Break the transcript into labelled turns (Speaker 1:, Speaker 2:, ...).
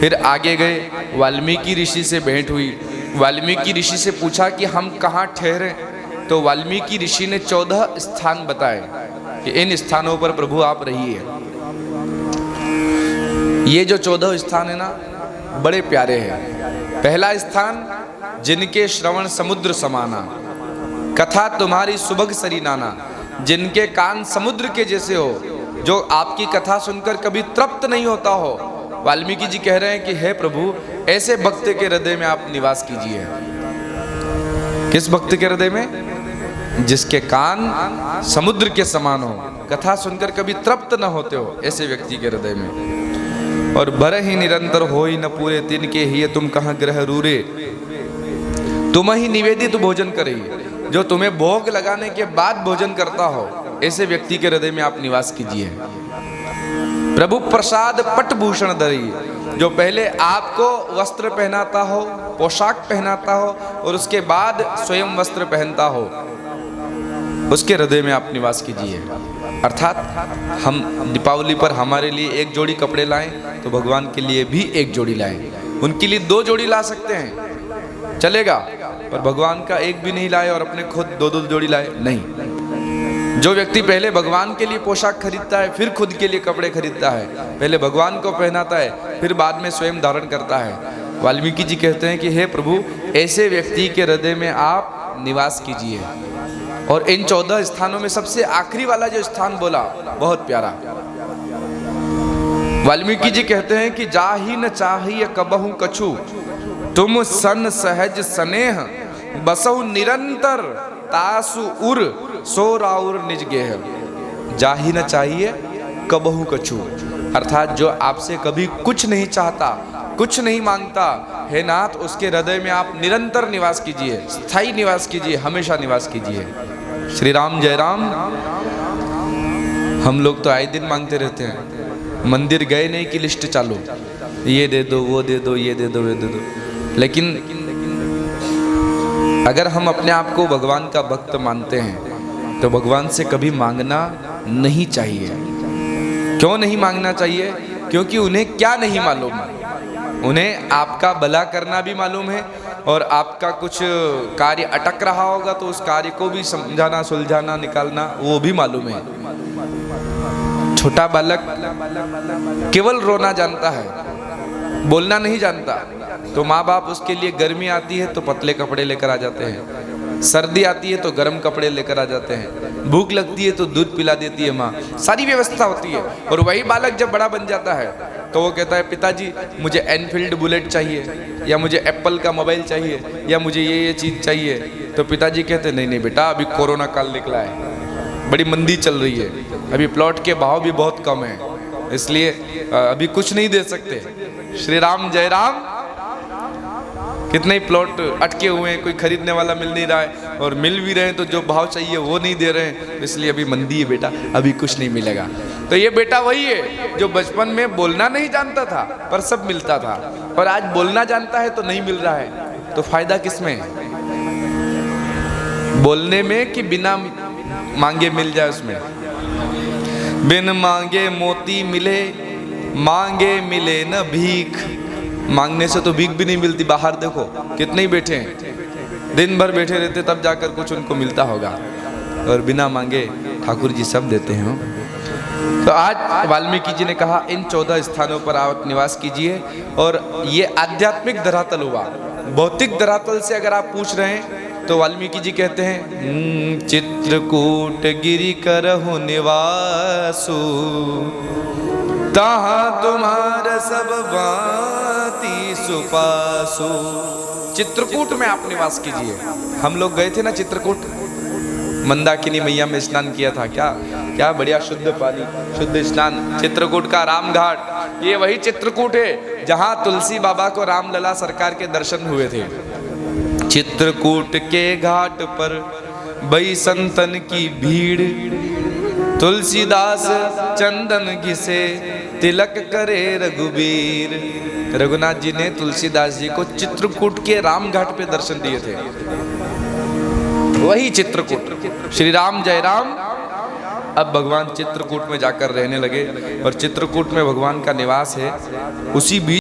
Speaker 1: फिर आगे गए, वाल्मीकि ऋषि से भेंट हुई। वाल्मीकि ऋषि से पूछा कि हम कहाँ ठहरे, तो वाल्मीकि ऋषि ने 14 स्थान बताए कि इन स्थानों पर प्रभु आप रहिए। ये जो 14 स्थान है ना, बड़े प्यारे हैं। पहला स्थान, जिनके श्रवण समुद्र समाना, कथा तुम्हारी सुबह सरी नाना, जिनके कान समुद्र के जैसे हो, जो आपकी कथा सुनकर कभी तृप्त नहीं होता हो। वाल्मीकि जी कह रहे हैं कि हे प्रभु, ऐसे भक्त के हृदय में आप निवास कीजिए। किस भक्त के हृदय में? जिसके कान समुद्र के समान हो, कथा सुनकर कभी तृप्त न होते हो, ऐसे व्यक्ति के हृदय में। और भर ही निरंतर हो ही न पूरे, तिनके ही तुम कहाँ ग्रह रूरे, तुम ही निवेदित भोजन करिए। जो तुम्हें भोग लगाने के बाद भोजन करता हो, ऐसे व्यक्ति के हृदय में आप निवास कीजिए। प्रभु प्रसाद पटभूषण धरी, जो पहले आपको वस्त्र पहनाता हो, पोशाक पहनाता हो, और उसके बाद स्वयं वस्त्र पहनता हो, उसके हृदय में आप निवास कीजिए। अर्थात हम दीपावली पर हमारे लिए एक जोड़ी कपड़े लाएं, तो भगवान के लिए भी एक जोड़ी लाएं। उनके लिए 2 जोड़ी ला सकते हैं, चलेगा, पर भगवान का एक भी नहीं लाए और अपने खुद 2-2 जोड़ी लाए, नहीं। जो व्यक्ति पहले भगवान के लिए पोशाक खरीदता है, फिर खुद के लिए कपड़े खरीदता है, पहले भगवान को पहनाता है, फिर बाद में स्वयं धारण करता है। वाल्मीकि जी कहते हैं कि हे प्रभु, ऐसे व्यक्ति के हृदय में आप निवास कीजिए। और इन 14 स्थानों में सबसे आखिरी वाला जो स्थान बोला, बहुत प्यारा। वाल्मीकि जी कहते हैं कि जाहि न चाहिए कबहु कछु, तुम सन सहज स्नेह, बसहु निरंतर तासु उर, सो राउर निज गेह। जाहि न चाहिए कबहु कछु, अर्थात जो आपसे कभी कुछ नहीं चाहता, कुछ नहीं मांगता, हे नाथ, उसके हृदय में आप निरंतर निवास कीजिए, स्थायी निवास कीजिए, हमेशा निवास कीजिए। श्री राम जय राम। हम लोग तो आए दिन मांगते रहते हैं, मंदिर गए नहीं कि लिस्ट चालू, ये दे दो, वो दे दो, ये दे दो, वो दे दो। लेकिन अगर हम अपने आप को भगवान का भक्त मानते हैं, तो भगवान से कभी मांगना नहीं चाहिए। क्यों नहीं मांगना चाहिए? क्योंकि उन्हें क्या नहीं मालूम, उन्हें आपका भला करना भी मालूम है, और आपका कुछ कार्य अटक रहा होगा तो उस कार्य को भी समझाना, सुलझाना, निकालना, वो भी मालूम है। छोटा बालक केवल रोना जानता है, बोलना नहीं जानता, तो माँ बाप उसके लिए गर्मी आती है तो पतले कपड़े लेकर आ जाते हैं, सर्दी आती है तो गर्म कपड़े लेकर आ जाते हैं, भूख लगती है तो दूध पिला देती है माँ, सारी व्यवस्था होती है। और वही बालक जब बड़ा बन जाता है तो वो कहता है, पिताजी मुझे एनफील्ड बुलेट चाहिए, या मुझे एप्पल का मोबाइल चाहिए, या मुझे ये चीज़ चाहिए। तो पिताजी कहते नहीं नहीं बेटा, अभी कोरोना काल निकला है, बड़ी मंदी चल रही है, अभी प्लॉट के भाव भी बहुत कम है, इसलिए अभी कुछ नहीं दे सकते। श्री राम जय राम। कितने ही प्लॉट अटके हुए हैं, कोई खरीदने वाला मिल नहीं रहा है, और मिल भी रहे हैं तो जो भाव चाहिए वो नहीं दे रहे हैं, इसलिए अभी मंदी है बेटा, अभी कुछ नहीं मिलेगा। तो ये बेटा वही है जो बचपन में बोलना नहीं जानता था पर सब मिलता था, और आज बोलना जानता है तो नहीं मिल रहा है। तो फायदा किसमें है? बोलने में कि बिना मांगे मिल जाए उसमें? बिन मांगे मोती मिले, मांगे मिले न भीख। मांगने से तो भीख भी नहीं मिलती। बाहर देखो कितने ही बैठे हैं, दिन भर बैठे रहते, तब जाकर कुछ उनको मिलता होगा, और बिना मांगे ठाकुर जी सब देते हैं। तो आज वाल्मीकि जी ने कहा इन 14 स्थानों पर आप निवास कीजिए। और ये आध्यात्मिक धरातल हुआ। भौतिक धरातल से अगर आप पूछ रहे हैं तो वाल्मीकि जी कहते हैं, चित्रकूट गिरि करहु निवासु, तहाँ तुम्हारा सब भांति सुपासु। चित्रकूट में आप निवास कीजिए। हम लोग गए थे ना चित्रकूट, मंदाकिनी मैया में स्नान किया था। क्या बढ़िया शुद्ध पानी, शुद्ध स्नान। चित्रकूट का राम घाट, ये वही चित्रकूट है जहाँ तुलसी बाबा को रामलला सरकार के दर्शन हुए थे। चित्रकूट के घाट पर बई संतन की भीड़, तुलसीदास चंदन घिसे तिलक करे रघुबीर। रघुनाथ जी ने तुलसीदास जी को चित्रकूट के राम घाट पे दर्शन दिए थे। वही चित्रकूट। श्री राम जय राम। अब भगवान चित्रकूट में जाकर रहने लगे और चित्रकूट में भगवान का निवास है। उसी बीच